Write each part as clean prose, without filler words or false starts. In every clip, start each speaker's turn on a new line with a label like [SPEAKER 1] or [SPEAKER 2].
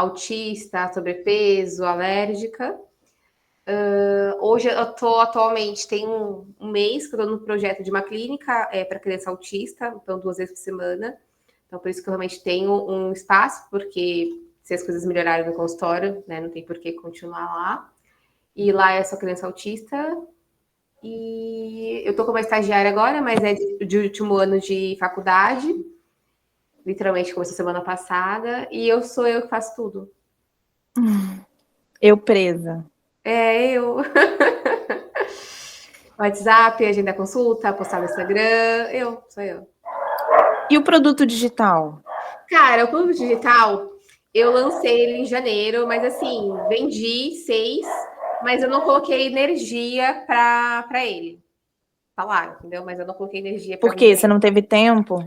[SPEAKER 1] autista, sobrepeso, alérgica. Hoje eu tô atualmente, tem um mês que eu tô no projeto de uma clínica para criança autista, então 2 vezes por semana. Então, por isso que eu realmente tenho um espaço, porque se as coisas melhorarem no consultório, né, não tem por que continuar lá. E lá é só criança autista. E eu tô como estagiária agora, mas é de último ano de faculdade. Literalmente começou semana passada. E sou eu que faço tudo.
[SPEAKER 2] Eu presa.
[SPEAKER 1] Eu. WhatsApp, agenda consulta, postar no Instagram. Sou eu.
[SPEAKER 2] E o produto digital?
[SPEAKER 1] Cara, o produto digital, eu lancei ele em janeiro, mas assim, vendi 6, mas eu não coloquei energia para ele. Tá lá, entendeu? Mas eu não coloquei energia para
[SPEAKER 2] Por quê?
[SPEAKER 1] vender.
[SPEAKER 2] Você não teve tempo?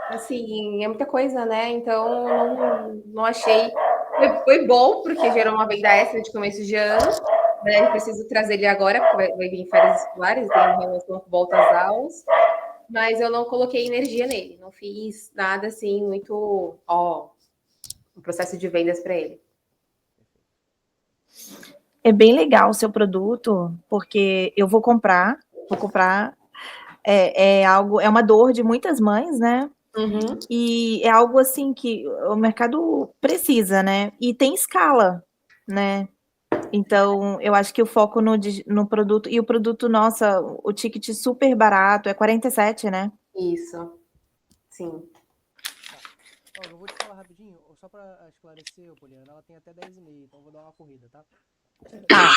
[SPEAKER 1] Assim, é muita coisa, né? Então, não achei. Foi bom, porque gerou uma venda extra de começo de ano. Né? Preciso trazer ele agora, porque vai vir férias escolares, tem uma relação com volta às aulas. Mas eu não coloquei energia nele, não fiz nada assim muito, um processo de vendas para ele.
[SPEAKER 2] É bem legal o seu produto, porque eu vou comprar, é uma dor de muitas mães, né?
[SPEAKER 1] Uhum.
[SPEAKER 2] E é algo assim que o mercado precisa, né? E tem escala, né? Então, eu acho que o foco no produto, e o produto, nossa, o ticket super barato, é 47, né?
[SPEAKER 1] Isso, sim.
[SPEAKER 3] Ó, eu vou te falar rapidinho, só pra esclarecer, Poliana, ela tem até 10h30, então eu vou dar uma corrida, tá?
[SPEAKER 2] Tá.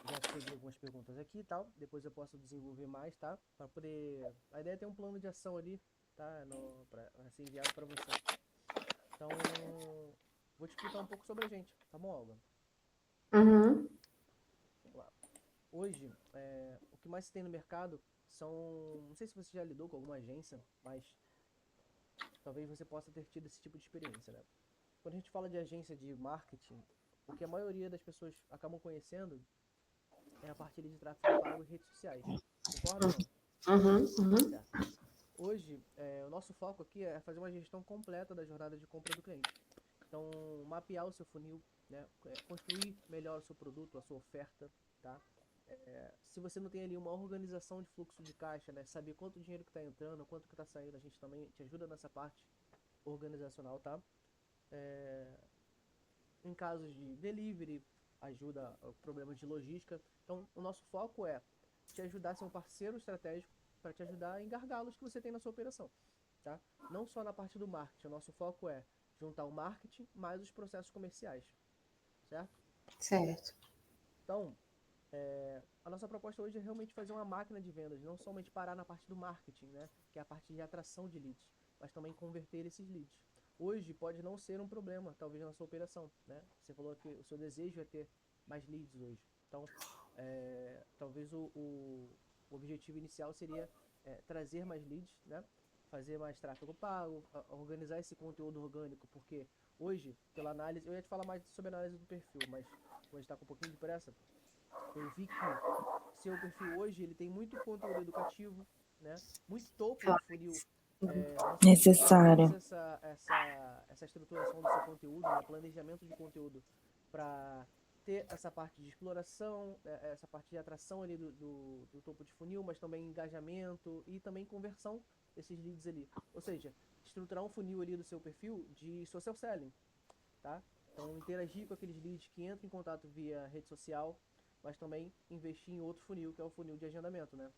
[SPEAKER 3] Já peguei algumas perguntas aqui e tal, depois eu posso desenvolver mais, tá? Pra poder... A ideia é ter um plano de ação ali, tá? Pra ser enviado pra você. Então, vou te explicar um pouco sobre a gente, tá bom, Olga?
[SPEAKER 1] Uhum.
[SPEAKER 3] Vamos lá. Hoje, o que mais se tem no mercado são... Não sei se você já lidou com alguma agência, mas talvez você possa ter tido esse tipo de experiência, né? Quando a gente fala de agência de marketing, o que a maioria das pessoas acabam conhecendo é a parte de tráfego pago e redes sociais. Concorda ou não?
[SPEAKER 1] Uhum. Uhum.
[SPEAKER 3] Certo. Hoje, o nosso foco aqui é fazer uma gestão completa da jornada de compra do cliente. Então, mapear o seu funil, né? Construir melhor o seu produto, a sua oferta, tá? Se você não tem ali uma organização de fluxo de caixa, né? Saber quanto dinheiro que está entrando, quanto que está saindo, a gente também te ajuda nessa parte organizacional, tá? Em casos de delivery, ajuda problemas de logística. Então, o nosso foco é te ajudar a ser um parceiro estratégico para te ajudar em gargalos que você tem na sua operação, tá? Não só na parte do marketing, o nosso foco é juntar o marketing mais os processos comerciais, certo?
[SPEAKER 1] Certo.
[SPEAKER 3] Então, a nossa proposta hoje é realmente fazer uma máquina de vendas, não somente parar na parte do marketing, né, que é a parte de atração de leads, mas também converter esses leads. Hoje pode não ser um problema, talvez na sua operação, né? Você falou que o seu desejo é ter mais leads hoje. Então, talvez o objetivo inicial seria trazer mais leads, né? Fazer mais tráfego pago, organizar esse conteúdo orgânico, porque hoje, pela análise, eu ia te falar mais sobre a análise do perfil, mas como a gente está com um pouquinho de pressa, eu vi que seu perfil hoje ele tem muito conteúdo educativo, né? Muito topo de funil. Você fez
[SPEAKER 2] Necessário.
[SPEAKER 3] essa estruturação do seu conteúdo, né? Planejamento de conteúdo para ter essa parte de exploração, essa parte de atração ali do topo de funil, mas também engajamento e também conversão desses leads ali. Ou seja, estruturar um funil ali do seu perfil de social selling, tá? Então, interagir com aqueles leads que entram em contato via rede social, mas também investir em outro funil, que é o funil de agendamento, né?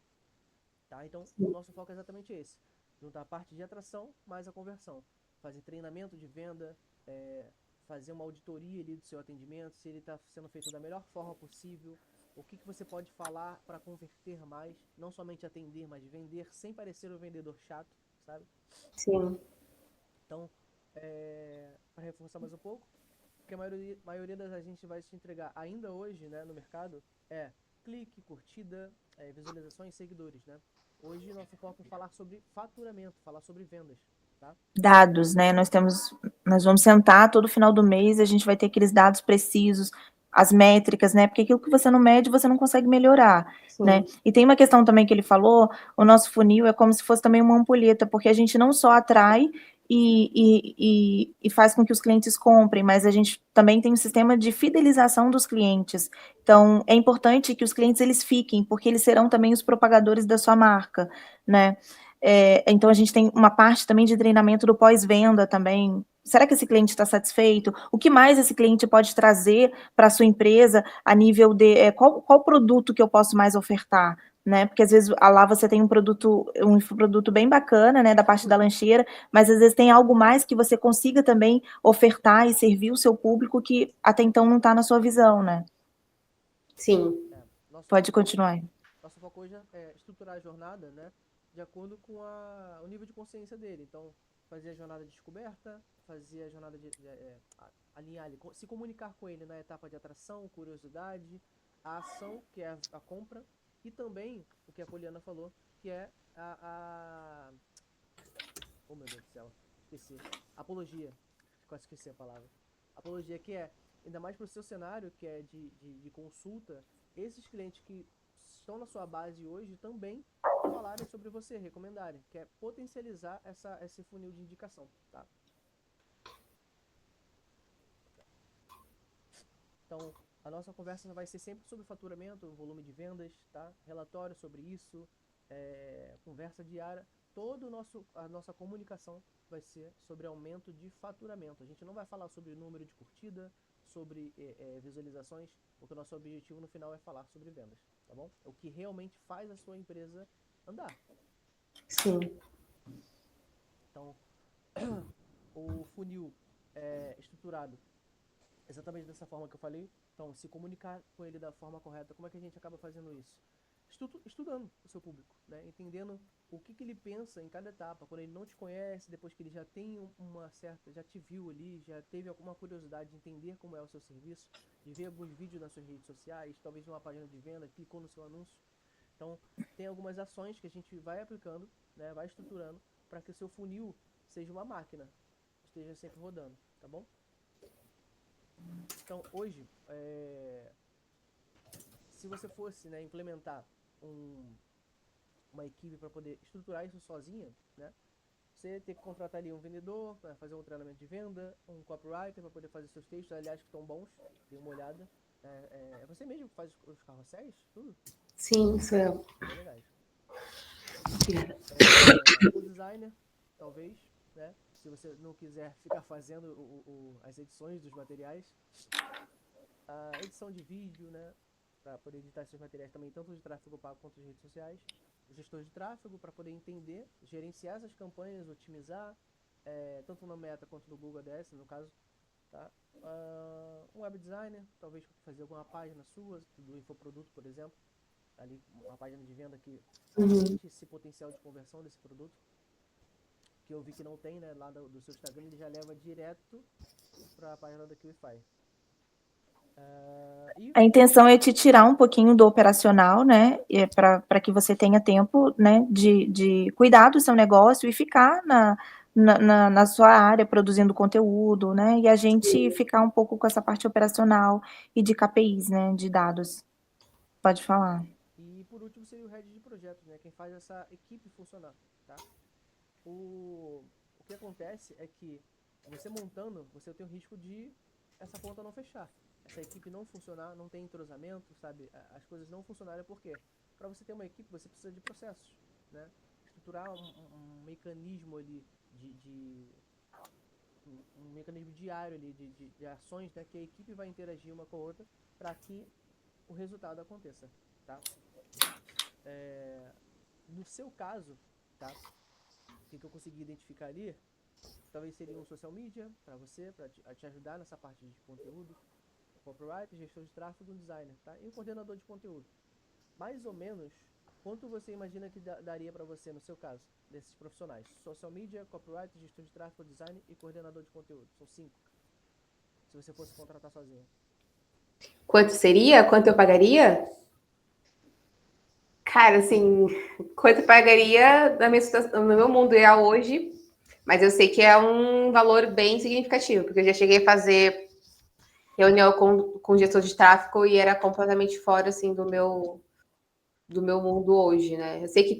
[SPEAKER 3] Tá? Então, o nosso foco é exatamente esse. Juntar a parte de atração mais a conversão. Fazer treinamento de venda, fazer uma auditoria ali do seu atendimento, se ele está sendo feito da melhor forma possível, o que você pode falar para converter mais, não somente atender, mas vender sem parecer um vendedor chato, sabe?
[SPEAKER 1] Sim.
[SPEAKER 3] Então, para reforçar mais um pouco, o que a maioria das agências vai te entregar ainda hoje, né, no mercado é clique, curtida, visualizações e seguidores, né? Hoje nosso foco é falar sobre faturamento, falar sobre vendas, tá?
[SPEAKER 2] Dados, né? Nós vamos sentar todo final do mês, a gente vai ter aqueles dados precisos, as métricas, né? Porque aquilo que você não mede, você não consegue melhorar, né?
[SPEAKER 1] Sim.
[SPEAKER 2] E tem uma questão também que ele falou, o nosso funil é como se fosse também uma ampulheta, porque a gente não só atrai e faz com que os clientes comprem, mas a gente também tem um sistema de fidelização dos clientes. Então, é importante que os clientes eles fiquem, porque eles serão também os propagadores da sua marca, né? Então, a gente tem uma parte também de treinamento do pós-venda também. Será que esse cliente está satisfeito? O que mais esse cliente pode trazer para a sua empresa a nível de qual produto que eu posso mais ofertar? Né? Porque às vezes lá você tem um produto bem bacana, né, da parte da lancheira, mas às vezes tem algo mais que você consiga também ofertar e servir o seu público que até então não está na sua visão, né?
[SPEAKER 1] Sim.
[SPEAKER 2] Pode continuar.
[SPEAKER 3] Nosso foco hoje é estruturar a jornada, né, de acordo com o nível de consciência dele. Então, fazer a jornada de descoberta, fazer a jornada alinhar ele, se comunicar com ele na etapa de atração, curiosidade, a ação, que é a compra, e também o que a Poliana falou, que é oh meu Deus do céu, esqueci. Apologia. Quase esqueci a palavra. Apologia, que é, ainda mais para o seu cenário, que é de consulta, esses clientes que estão na sua base hoje também falarem sobre você, recomendarem, que é potencializar esse funil de indicação, tá? Então, a nossa conversa vai ser sempre sobre faturamento, volume de vendas, tá? Relatório sobre isso, conversa diária. Toda a nossa comunicação vai ser sobre aumento de faturamento. A gente não vai falar sobre número de curtida, sobre visualizações, porque o nosso objetivo no final é falar sobre vendas, tá bom? É o que realmente faz a sua empresa andar.
[SPEAKER 1] Sim.
[SPEAKER 3] Então, o funil estruturado exatamente dessa forma que eu falei. Então, se comunicar com ele da forma correta. Como é que a gente acaba fazendo isso? Estudando o seu público, né? Entendendo o que ele pensa em cada etapa. Quando ele não te conhece, depois que ele já tem já te viu ali, já teve alguma curiosidade de entender como é o seu serviço, de ver alguns vídeos nas suas redes sociais, talvez numa página de venda, clicou no seu anúncio. Então, tem algumas ações que a gente vai aplicando, né? Vai estruturando para que o seu funil seja uma máquina, esteja sempre rodando, tá bom? Então, hoje, se você fosse, né, implementar uma equipe para poder estruturar isso sozinha, né, você tem que contratar ali um vendedor para fazer um treinamento de venda, um copywriter para poder fazer seus textos, aliás, que estão bons, dê uma olhada. É você mesmo que faz os carrosséis, tudo?
[SPEAKER 1] Sim, sou eu.
[SPEAKER 3] Bem legais. O designer, talvez, né? Se você não quiser ficar fazendo as edições dos materiais. A edição de vídeo, né? Para poder editar esses materiais também, tanto de tráfego pago quanto de redes sociais. O gestor de tráfego, para poder entender, gerenciar essas campanhas, otimizar, tanto na Meta quanto no Google Ads, no caso. Tá? Um web designer, talvez fazer alguma página sua, do infoproduto, por exemplo. Ali, uma página de venda que aumente esse potencial de conversão desse produto. Que eu vi que não tem, né? Lá do seu Instagram, ele já leva direto para a página da QIFI.
[SPEAKER 2] A intenção é te tirar um pouquinho do operacional, né, para que você tenha tempo, né, de cuidar do seu negócio e ficar na sua área produzindo conteúdo, né, e a gente ficar um pouco com essa parte operacional e de KPIs, né, de dados. Pode falar.
[SPEAKER 3] E por último seria o head de projetos, né, quem faz essa equipe funcionar, tá? O que acontece é que você montando, você tem o risco de essa conta não fechar. Essa equipe não funcionar, não tem entrosamento, sabe? As coisas não funcionarem, por quê? Para você ter uma equipe, você precisa de processos, né? Estruturar um mecanismo ali um mecanismo diário ali de ações, né? Que a equipe vai interagir uma com a outra para que o resultado aconteça, tá? No seu caso, tá? O que eu consegui identificar ali, talvez seria um social media para você, para te ajudar nessa parte de conteúdo. Copywriter, gestor de tráfego, um designer, tá? E um coordenador de conteúdo. Mais ou menos, quanto você imagina que daria para você no seu caso, desses profissionais? Social media, copywriter, gestor de tráfego, design e coordenador de conteúdo. São 5. Se você fosse contratar sozinho.
[SPEAKER 1] Quanto seria? Quanto eu pagaria? Cara, assim, quanto eu pagaria no meu mundo ideal hoje, mas eu sei que é um valor bem significativo, porque eu já cheguei a fazer reunião com gestor de tráfego e era completamente fora, assim, do meu mundo hoje, né? Eu sei que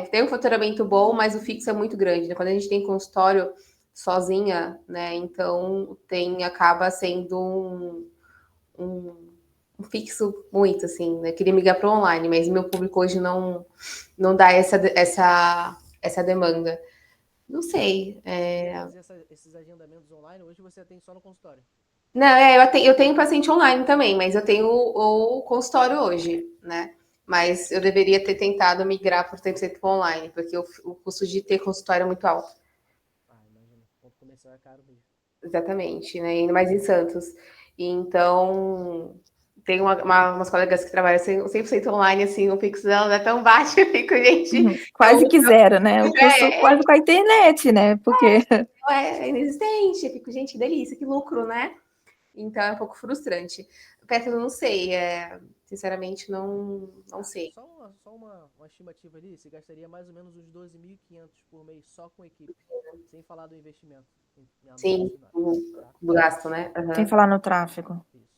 [SPEAKER 1] tem um faturamento bom, mas o fixo é muito grande, né? Quando a gente tem consultório, sozinha, né? Então acaba sendo um, um fixo muito, assim, né? Queria migrar para online, mas meu público hoje não dá essa demanda. Não sei.
[SPEAKER 3] Fazer esses agendamentos online, hoje você atende só no consultório.
[SPEAKER 1] Não, eu tenho paciente online também, mas eu tenho o consultório hoje, né? Mas eu deveria ter tentado migrar por 100% para online, porque o custo de ter consultório é muito alto.
[SPEAKER 3] Ah, imagina. O ponto comercial é caro mesmo.
[SPEAKER 1] Exatamente, né? Ainda mais em Santos. E então, tem umas colegas que trabalham 100% online, assim, o fixo dela não é tão baixo, eu fico, gente,
[SPEAKER 2] Quase que zero, né? O custo quase com a internet, né? Porque
[SPEAKER 1] é inexistente. Eu fico, gente, que delícia, que lucro, né? Então é um pouco frustrante. Petra, eu não sei, sinceramente, não sei.
[SPEAKER 3] Só uma estimativa ali, você gastaria mais ou menos uns 12.500 por mês só com equipe, sem falar do investimento em
[SPEAKER 1] Sim,
[SPEAKER 3] anúncios, tá?
[SPEAKER 1] o gasto, né?
[SPEAKER 2] sem
[SPEAKER 1] Aham.
[SPEAKER 2] falar no tráfego.
[SPEAKER 3] Isso.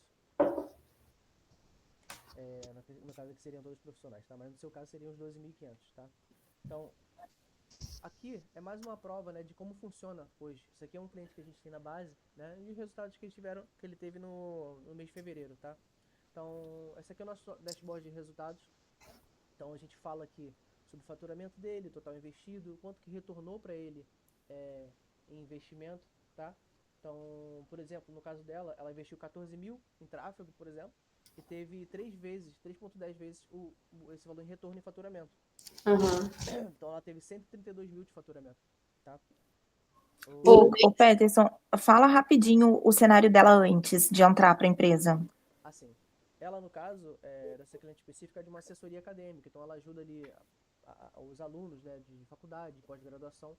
[SPEAKER 3] No caso aqui seriam todos profissionais, tá? Mas no seu caso seriam os 12.500, tá? Então, aqui é mais uma prova, né, de como funciona hoje. Isso aqui é um cliente que a gente tem na base, né, e os resultados que ele teve no mês de fevereiro, tá? Então, esse aqui é o nosso dashboard de resultados. Então, a gente fala aqui sobre o faturamento dele, total investido, quanto que retornou para ele em investimento, tá? Então, por exemplo, no caso dela, ela investiu 14 mil em tráfego, por exemplo, e teve 3,10 vezes esse valor em retorno em faturamento.
[SPEAKER 1] Uhum.
[SPEAKER 3] Então ela teve 132 mil de faturamento, tá?
[SPEAKER 2] Ô, Peterson, fala rapidinho o cenário dela antes de entrar para a empresa.
[SPEAKER 3] Assim, ela no caso, dessa cliente específica, é de uma assessoria acadêmica, então ela ajuda ali os alunos, né, de faculdade, de pós-graduação,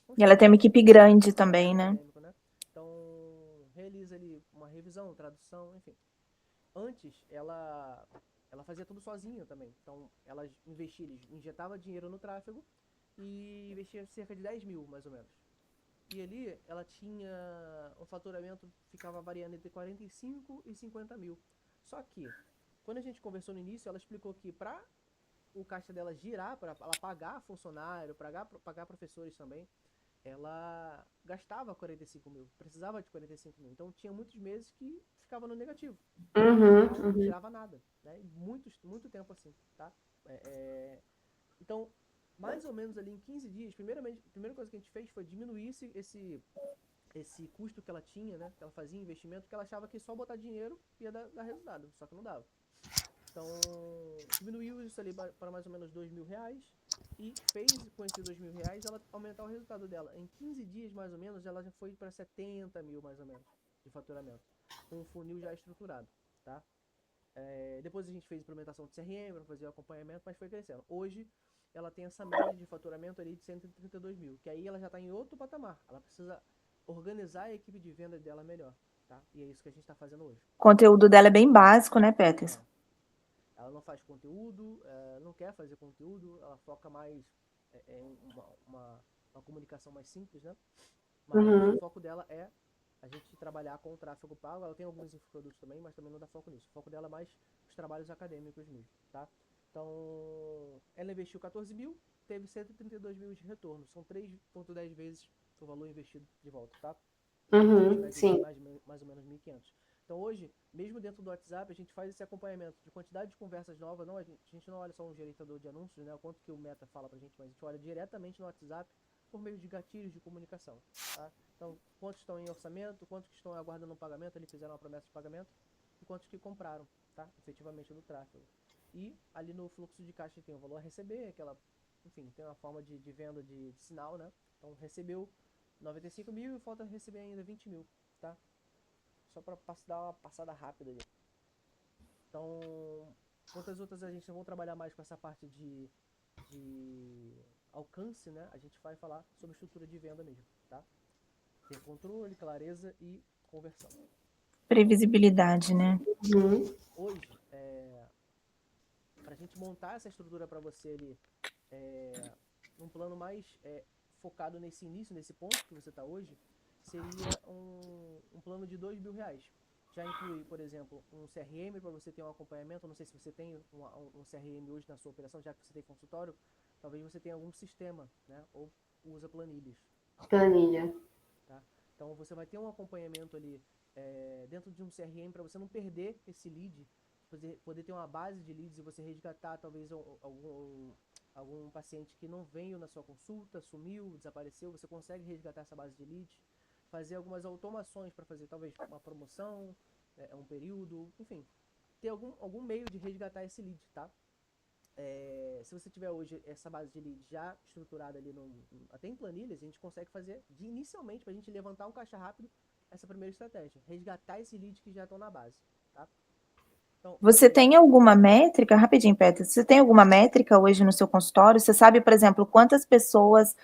[SPEAKER 3] com os
[SPEAKER 2] E ela tem uma
[SPEAKER 3] trabalhos
[SPEAKER 2] equipe grande também, né?
[SPEAKER 3] acadêmico, né? Então, realiza ali uma revisão, tradução, enfim. Antes, ela fazia tudo sozinha também. Então, ela injetava dinheiro no tráfego e investia cerca de 10 mil, mais ou menos. E ali, ela tinha um faturamento, ficava variando entre 45 e 50 mil. Só que, quando a gente conversou no início, ela explicou que para o caixa dela girar, para ela pagar funcionário, pagar professores também, ela gastava 45 mil, precisava de 45 mil. Então tinha muitos meses que ficava no negativo, tá? Não
[SPEAKER 1] Uhum.
[SPEAKER 3] girava nada, né? E muito tempo assim, tá? Então, mais ou menos ali em 15 dias, a primeira coisa que a gente fez foi diminuir esse custo que ela tinha, né? Que ela fazia investimento, que ela achava que só botar dinheiro ia dar resultado, só que não dava. Então, diminuiu isso ali para mais ou menos R$ 2.000 e fez com esses R$ 2.000 ela aumentar o resultado dela. Em 15 dias, mais ou menos, ela já foi para 70 mil, mais ou menos, de faturamento, com um funil já estruturado, tá? Depois a gente fez implementação de CRM para fazer o acompanhamento, mas foi crescendo. Hoje, ela tem essa média de faturamento ali de 132 mil, que aí ela já está em outro patamar. Ela precisa organizar a equipe de venda dela melhor, tá? E é isso que a gente está fazendo hoje.
[SPEAKER 2] O conteúdo dela é bem básico, né, Peterson?
[SPEAKER 3] Ela não faz conteúdo, não quer fazer conteúdo, ela foca mais em uma comunicação mais simples, né? Mas o
[SPEAKER 1] Uhum.
[SPEAKER 3] foco dela é a gente trabalhar com o tráfego pago. Ela tem alguns infoprodutos também, mas também não dá foco nisso. O foco dela é mais os trabalhos acadêmicos mesmo, tá? Então, ela investiu 14 mil, teve 132 mil de retorno. São 3,10 vezes o valor investido de volta, tá? Se a gente
[SPEAKER 1] Uhum.
[SPEAKER 3] tivesse investido
[SPEAKER 1] Sim.
[SPEAKER 3] mais ou menos 1.500. Então hoje, mesmo dentro do WhatsApp, a gente faz esse acompanhamento de quantidade de conversas novas. Não, a gente não olha só um gerenciador de anúncios, né? O quanto que o Meta fala pra gente, mas a gente olha diretamente no WhatsApp por meio de gatilhos de comunicação, tá? Então, quantos estão em orçamento, quantos que estão aguardando um pagamento, ali fizeram uma promessa de pagamento, e quantos que compraram, tá? Efetivamente do tráfego. E ali no fluxo de caixa tem o valor a receber, enfim, tem uma forma de venda de sinal, né? Então recebeu 95 mil e falta receber ainda 20 mil, tá? Só para dar uma passada rápida ali. Então, quantas outras a gente não vai trabalhar mais com essa parte de alcance, né? A gente vai falar sobre estrutura de venda mesmo, tá? Ter controle, clareza e conversão.
[SPEAKER 2] Previsibilidade, né?
[SPEAKER 1] Uhum.
[SPEAKER 3] Hoje, para a gente montar essa estrutura para você ali, num plano mais focado nesse início, nesse ponto que você está hoje, seria um plano de R$ 2.000. Já inclui, por exemplo, um CRM para você ter um acompanhamento. Eu não sei se você tem um CRM hoje na sua operação, já que você tem consultório, talvez você tenha algum sistema, né? Ou usa planilhas.
[SPEAKER 1] Planilha.
[SPEAKER 3] Tá? Então você vai ter um acompanhamento ali dentro de um CRM para você não perder esse lead, poder ter uma base de leads e você resgatar talvez algum paciente que não veio na sua consulta, sumiu, desapareceu, você consegue resgatar essa base de leads, fazer algumas automações para fazer talvez uma promoção, um período, enfim, ter algum meio de resgatar esse lead, tá? Se você tiver hoje essa base de lead já estruturada ali, até em planilhas, a gente consegue fazer inicialmente, para a gente levantar um caixa rápido, essa primeira estratégia, resgatar esses leads que já estão na base, tá? Então,
[SPEAKER 2] você tem alguma métrica, rapidinho, Petra, você tem alguma métrica hoje no seu consultório? Você sabe, por exemplo, quantas pessoas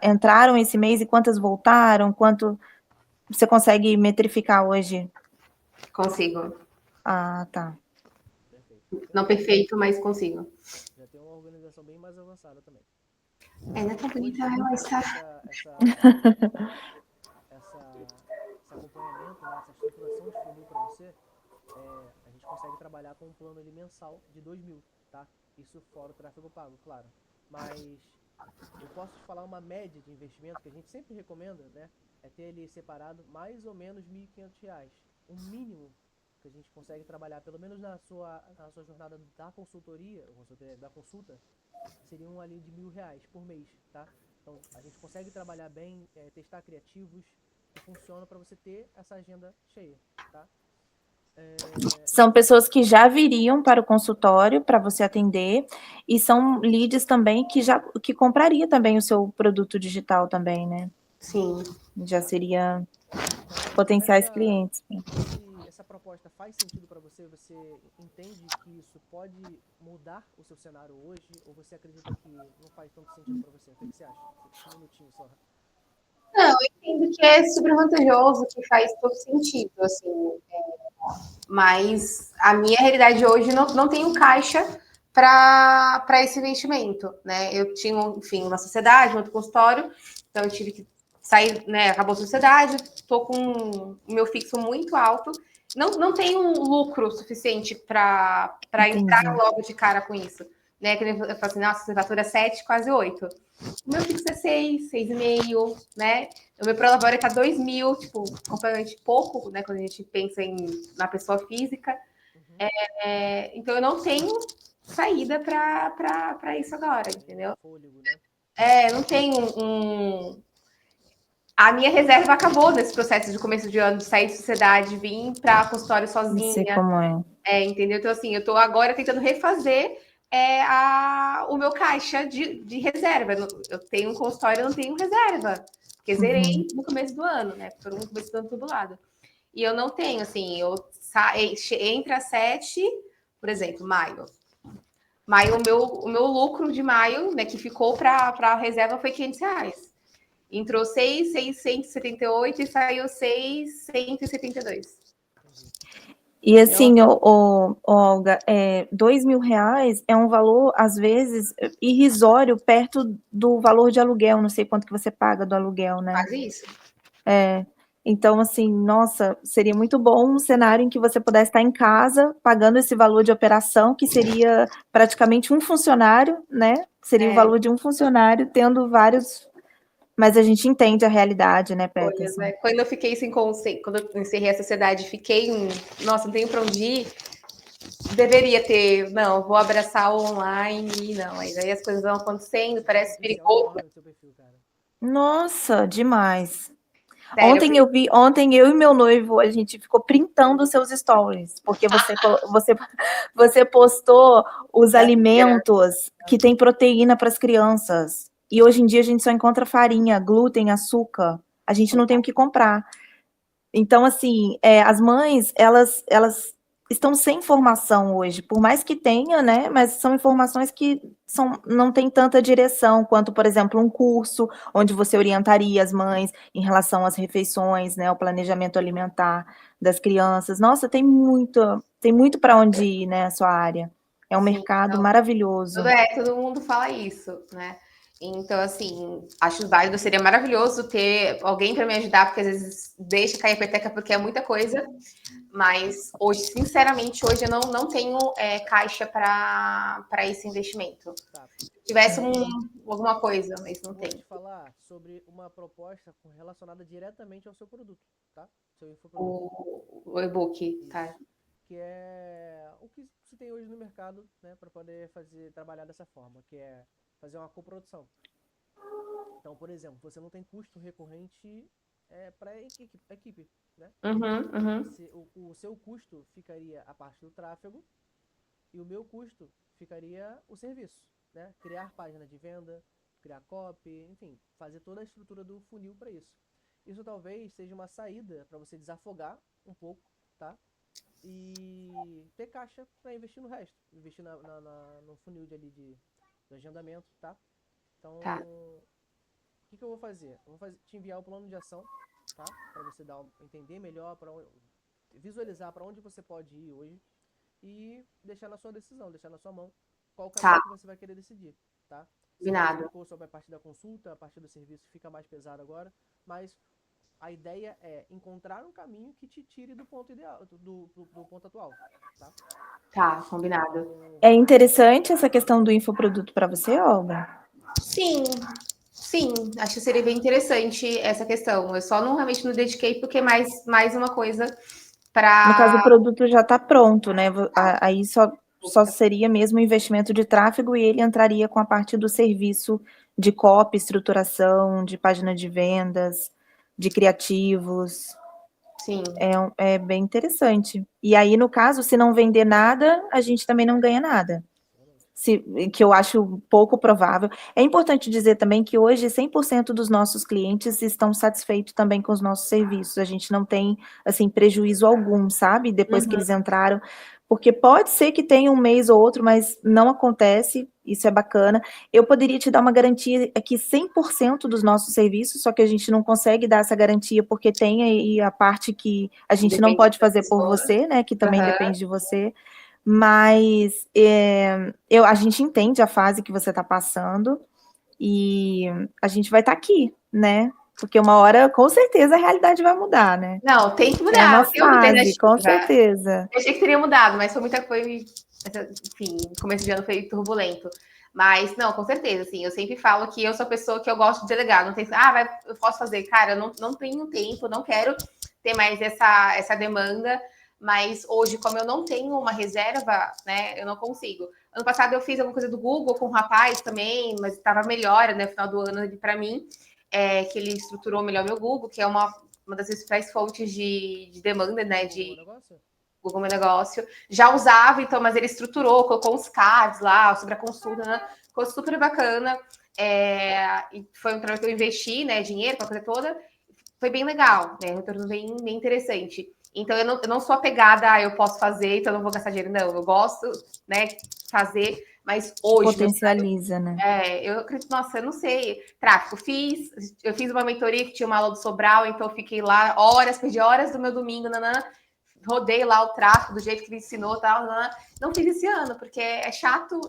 [SPEAKER 2] entraram esse mês e quantas voltaram? Quanto você consegue metrificar hoje?
[SPEAKER 1] Consigo.
[SPEAKER 2] Ah, tá.
[SPEAKER 3] Perfeito.
[SPEAKER 1] Não perfeito, mas consigo.
[SPEAKER 3] Já tem uma organização bem mais avançada também.
[SPEAKER 1] Não é tão bonita,
[SPEAKER 3] Hoje,
[SPEAKER 1] mas tá.
[SPEAKER 3] esse acompanhamento, né, essa estruturação de funil para você, a gente consegue trabalhar com um plano ali mensal de 2.000, tá? Isso fora o tráfego pago, claro. Mas eu posso te falar uma média de investimento que a gente sempre recomenda, né? É ter ali separado mais ou menos R$1.500. O mínimo que a gente consegue trabalhar, pelo menos na sua jornada da consultoria, da consulta, seriam ali de R$1.000 por mês, tá? Então a gente consegue trabalhar bem, testar criativos que funcionam para você ter essa agenda cheia, tá?
[SPEAKER 2] São pessoas que já viriam para o consultório para você atender e são leads também que compraria também o seu produto digital também, né?
[SPEAKER 1] Sim.
[SPEAKER 2] Já seria potenciais clientes.
[SPEAKER 3] Essa proposta faz sentido para você? Você entende que isso pode mudar o seu cenário hoje? Ou você acredita que não faz tanto sentido para você? O que você acha? Um minutinho só.
[SPEAKER 1] Não, eu entendo que é super vantajoso, que faz todo sentido, assim. Mas a minha realidade hoje não tenho caixa para esse investimento, né? Eu tinha, enfim, uma sociedade, um outro consultório, então eu tive que sair, né? Acabou a sociedade, estou com o meu fixo muito alto, não tenho lucro suficiente para entrar logo de cara com isso, né? Que eu falo assim, nossa, você fatura 7, quase 8. O meu fixo é 6, 6,5, né? O meu prolabore está 2.000, tipo, completamente pouco, né? Quando a gente pensa na pessoa física.
[SPEAKER 3] Uhum.
[SPEAKER 1] Então eu não tenho saída para isso agora, entendeu?
[SPEAKER 3] Fôlego, né?
[SPEAKER 1] Não tenho A minha reserva acabou nesse processo de começo de ano, de sair de sociedade, vir para consultório sozinha.
[SPEAKER 2] Não sei como é.
[SPEAKER 1] Entendeu? Então, assim, eu estou agora tentando refazer o meu caixa de reserva. Eu tenho um consultório, eu não tenho reserva. Porque zerei no começo do ano, né? Foram no começo do ano tudo lado. E eu não tenho, assim, entre a 7, por exemplo, maio. Maio, o meu lucro de maio, né, que ficou para a reserva foi R$500. Entrou 6,678 e saiu 6,172.
[SPEAKER 2] E assim, Olga, R$2.000 é um valor, às vezes, irrisório perto do valor de aluguel. Não sei quanto que você paga do aluguel, né?
[SPEAKER 1] Quase isso.
[SPEAKER 2] Então, assim, nossa, seria muito bom um cenário em que você pudesse estar em casa, pagando esse valor de operação, que seria praticamente um funcionário, né? Seria o valor de um funcionário, tendo vários... Mas a gente entende a realidade, né, Peterson?
[SPEAKER 1] Quando eu fiquei sem conceito, quando eu encerrei a sociedade, fiquei, nossa, não tenho para onde ir. Deveria ter, não, vou abraçar o online, não. Mas aí as coisas vão acontecendo, parece perigoso.
[SPEAKER 2] Nossa, demais.
[SPEAKER 1] Sério,
[SPEAKER 2] Ontem eu e meu noivo, a gente ficou printando os seus stories, porque você postou os alimentos que tem proteína para as crianças. E hoje em dia a gente só encontra farinha, glúten, açúcar. A gente não tem o que comprar. Então, assim, as mães, elas estão sem informação hoje, por mais que tenha, né? Mas são informações que não tem tanta direção quanto, por exemplo, um curso onde você orientaria as mães em relação às refeições, né? O planejamento alimentar das crianças. Nossa, tem muito para onde ir, né? A sua área. É um mercado maravilhoso.
[SPEAKER 1] Todo mundo fala isso, né? Então, assim, acho válido, seria maravilhoso ter alguém para me ajudar, porque às vezes deixa cair a peteca porque é muita coisa. Mas hoje, sinceramente, hoje eu não tenho caixa para esse investimento. tivesse alguma coisa, mas não
[SPEAKER 3] Vou
[SPEAKER 1] tem.
[SPEAKER 3] te falar sobre uma proposta relacionada diretamente ao seu produto, tá? Seu infoproduto.
[SPEAKER 1] O e-book, tá?
[SPEAKER 3] Isso. Que é o que se tem hoje no mercado, né, para poder trabalhar dessa forma, que é fazer uma coprodução. Então, por exemplo, você não tem custo recorrente para a equipe, né? O seu custo ficaria a parte do tráfego e o meu custo ficaria o serviço, né? Criar página de venda, criar copy, enfim, fazer toda a estrutura do funil para isso. Isso talvez seja uma saída para você desafogar um pouco, tá? E ter caixa para investir no resto, investir no funil de agendamento, tá? Então,
[SPEAKER 1] Tá.
[SPEAKER 3] o que eu vou fazer? Eu vou te enviar o plano de ação, tá? Para você entender melhor, visualizar para onde você pode ir hoje e deixar na sua decisão, deixar na sua mão qual o caminho que você vai querer decidir, tá? Você me explicou sobre a parte da consulta, a parte do serviço fica mais pesado agora, mas a ideia é encontrar um caminho que te tire do ponto ideal, do ponto atual, tá?
[SPEAKER 1] Tá, combinado.
[SPEAKER 3] Então,
[SPEAKER 2] É interessante essa questão do infoproduto para você, Olga?
[SPEAKER 1] Sim, acho que seria bem interessante essa questão. Eu só realmente não dediquei porque é mais uma coisa
[SPEAKER 2] No caso, o
[SPEAKER 1] para.
[SPEAKER 2] produto já está pronto, né? Aí só seria mesmo investimento de tráfego e ele entraria com a parte do serviço de copy, estruturação, de página de vendas, de criativos.
[SPEAKER 1] Sim.
[SPEAKER 2] É bem interessante. E aí, no caso, se não vender nada, a gente também não ganha nada. Que eu acho pouco provável. É importante dizer também que hoje 100% dos nossos clientes estão satisfeitos também com os nossos serviços. A gente não tem, assim, prejuízo algum, sabe? Depois que eles entraram. Porque pode ser que tenha um mês ou outro, mas não acontece. Isso é bacana. Eu poderia te dar uma garantia aqui 100% dos nossos serviços, só que a gente não consegue dar essa garantia porque tem aí a parte que a gente não pode fazer por você, né? Que também depende de você. Mas a gente entende a fase que você está passando e a gente vai estar aqui, né? Porque uma hora, com certeza, a realidade vai mudar, né?
[SPEAKER 1] Não, tem que mudar.
[SPEAKER 2] É uma
[SPEAKER 1] Tem
[SPEAKER 2] fase, com certeza.
[SPEAKER 1] Eu achei que teria mudado, mas foi muita coisa. Enfim, começo de ano foi turbulento. Mas, não, com certeza, assim, eu sempre falo que eu sou a pessoa que eu gosto de delegar. Não tem, eu posso fazer. Cara, eu não tenho tempo, não quero ter mais essa demanda. Mas hoje, como eu não tenho uma reserva, né, eu não consigo. Ano passado eu fiz alguma coisa do Google com um rapaz também, mas estava melhor, né, no final do ano, para mim, que ele estruturou melhor meu Google, que é uma das principais fontes de demanda, né, de Google Meu Negócio. Já usava, então, mas ele estruturou, colocou uns cards lá sobre a consulta, né? Ficou super bacana. E foi um trabalho que eu investi, né, dinheiro para fazer toda. Foi bem legal, né? Um retorno bem interessante. Então, eu não sou apegada eu posso fazer, então eu não vou gastar dinheiro. Não, eu gosto, né, fazer, mas hoje...
[SPEAKER 2] Potencializa, né?
[SPEAKER 1] Eu acredito, nossa, eu não sei. Tráfico, eu fiz uma mentoria que tinha uma aula do Sobral, então eu fiquei lá horas, perdi horas do meu domingo, rodei lá o tráfego do jeito que ele ensinou, tal, não fiz esse ano, porque é chato,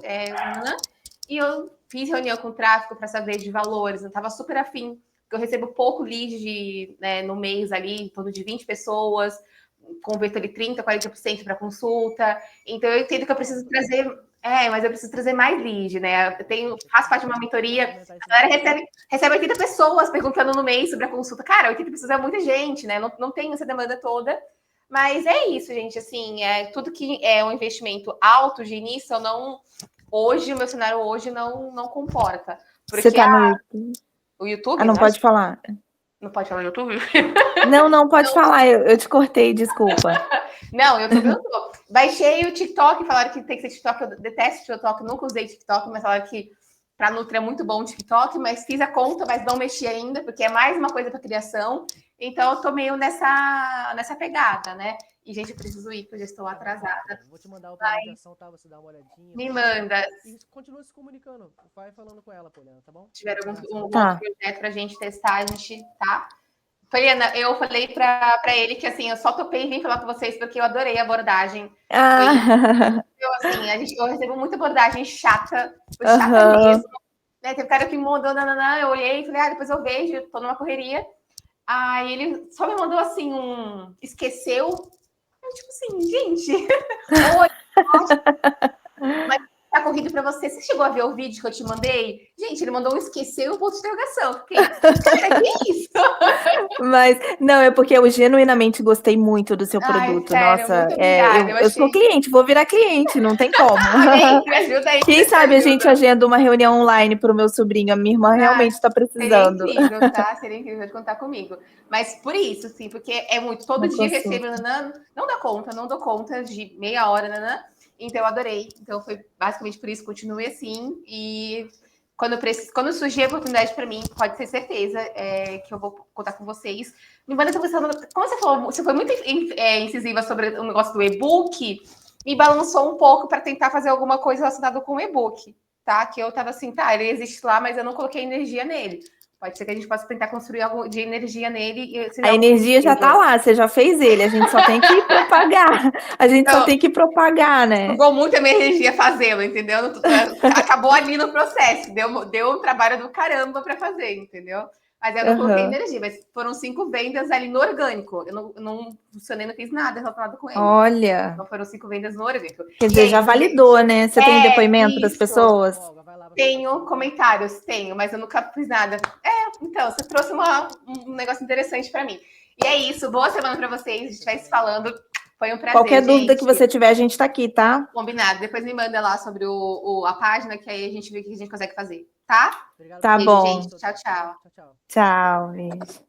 [SPEAKER 1] e eu fiz reunião com o tráfego para saber de valores, eu estava super afim, porque eu recebo pouco lead no mês ali, em torno de 20 pessoas, converto ali 30%, 40% para consulta, então eu entendo que eu preciso trazer... mas eu preciso trazer mais lead, né? Faço parte de uma mentoria, a galera recebe 80 pessoas perguntando no mês sobre a consulta. Cara, 80 pessoas é muita gente, né? Não tenho essa demanda toda. Mas é isso, gente. Assim, tudo que é um investimento alto de início, hoje, o meu cenário hoje não comporta. Porque
[SPEAKER 2] você tá no YouTube?
[SPEAKER 1] O YouTube?
[SPEAKER 2] Não pode falar.
[SPEAKER 1] Não pode falar no YouTube?
[SPEAKER 2] Não pode falar. Eu te cortei, desculpa.
[SPEAKER 1] Não, YouTube eu tô. Baixei o TikTok, falaram que tem que ser TikTok. Eu detesto TikTok, nunca usei TikTok, mas falaram que para Nutri é muito bom o TikTok, mas fiz a conta, mas não mexi ainda, porque é mais uma coisa para criação. Então, eu tô meio nessa pegada, né? E, gente, eu preciso ir, porque eu já estou atrasada.
[SPEAKER 3] Vou te mandar o plano de ação, tá? Você dá uma olhadinha.
[SPEAKER 1] Me manda.
[SPEAKER 3] E continua se comunicando. Vai falando com ela, Poliana, tá bom?
[SPEAKER 1] Se tiver algum outro projeto pra gente testar, a gente tá. Poliana, eu falei pra ele que, assim, eu só topei e vim falar com vocês porque eu adorei a abordagem. Eu recebo muita abordagem chata, chata mesmo. Né? Teve cara que me mandou, eu olhei e falei, depois eu vejo, tô numa correria. Aí ele só me mandou, assim, esqueceu. Eu, tipo assim, gente... Oi, mas o que tá corrido para você. Você chegou a ver o vídeo que eu te mandei? Gente, ele mandou um esqueceu e um ponto de interrogação. Fiquei, cara, que isso?
[SPEAKER 2] Mas, não, é porque eu genuinamente gostei muito do seu
[SPEAKER 1] Ai,
[SPEAKER 2] produto.
[SPEAKER 1] sério,
[SPEAKER 2] Nossa,
[SPEAKER 1] muito obrigada.
[SPEAKER 2] eu sou cliente, vou virar cliente, não tem como.
[SPEAKER 1] Amém, me ajuda aí.
[SPEAKER 2] Quem
[SPEAKER 1] me
[SPEAKER 2] sabe a gente
[SPEAKER 1] ajuda.
[SPEAKER 2] agenda uma reunião online para o meu sobrinho. A minha irmã realmente está
[SPEAKER 1] Seria
[SPEAKER 2] precisando.
[SPEAKER 1] incrível, tá? Seria incrível de contar comigo. Mas por isso, sim, porque é muito. Todo
[SPEAKER 2] Uma
[SPEAKER 1] dia eu
[SPEAKER 2] consulta.
[SPEAKER 1] recebo, nanã, não dá conta, não dou conta de meia hora, nanã. Então eu adorei. Então foi basicamente por isso, continue assim. E quando surgir a oportunidade para mim, pode ter certeza que eu vou contar com vocês. Me manda essa questão, como você falou, você foi muito incisiva sobre o negócio do e-book, me balançou um pouco para tentar fazer alguma coisa relacionada com o e-book. Tá? Que eu tava assim, tá, ele existe lá, mas eu não coloquei energia nele. Pode ser que a gente possa tentar construir algo de energia nele. E
[SPEAKER 2] A energia já está lá, você já fez ele, a gente só tem que propagar. A gente só tem que propagar, né?
[SPEAKER 1] Jogou muita minha energia fazê-lo, entendeu? Acabou ali no processo, deu um trabalho do caramba para fazer, entendeu? Mas eu não coloquei energia, mas foram 5 vendas ali no orgânico. Eu não funcionei, não fiz nada relacionado com ele.
[SPEAKER 2] Olha.
[SPEAKER 1] Então foram 5 vendas no orgânico.
[SPEAKER 2] Quer dizer, já validou, né? Você tem depoimento das
[SPEAKER 1] isso.
[SPEAKER 2] pessoas?
[SPEAKER 1] Tenho comentários, tenho, mas eu nunca fiz nada. Então, você trouxe um negócio interessante para mim. E é isso, boa semana para vocês, a gente vai se falando. Foi um prazer,
[SPEAKER 2] Qualquer dúvida
[SPEAKER 1] gente.
[SPEAKER 2] que você tiver, a gente está aqui, tá?
[SPEAKER 1] Combinado. Depois me manda lá sobre a página, que aí a gente vê o que a gente consegue fazer, tá?
[SPEAKER 2] Tá
[SPEAKER 1] Beijo,
[SPEAKER 2] bom.
[SPEAKER 1] gente. Tchau, tchau.
[SPEAKER 2] Tchau, beijo.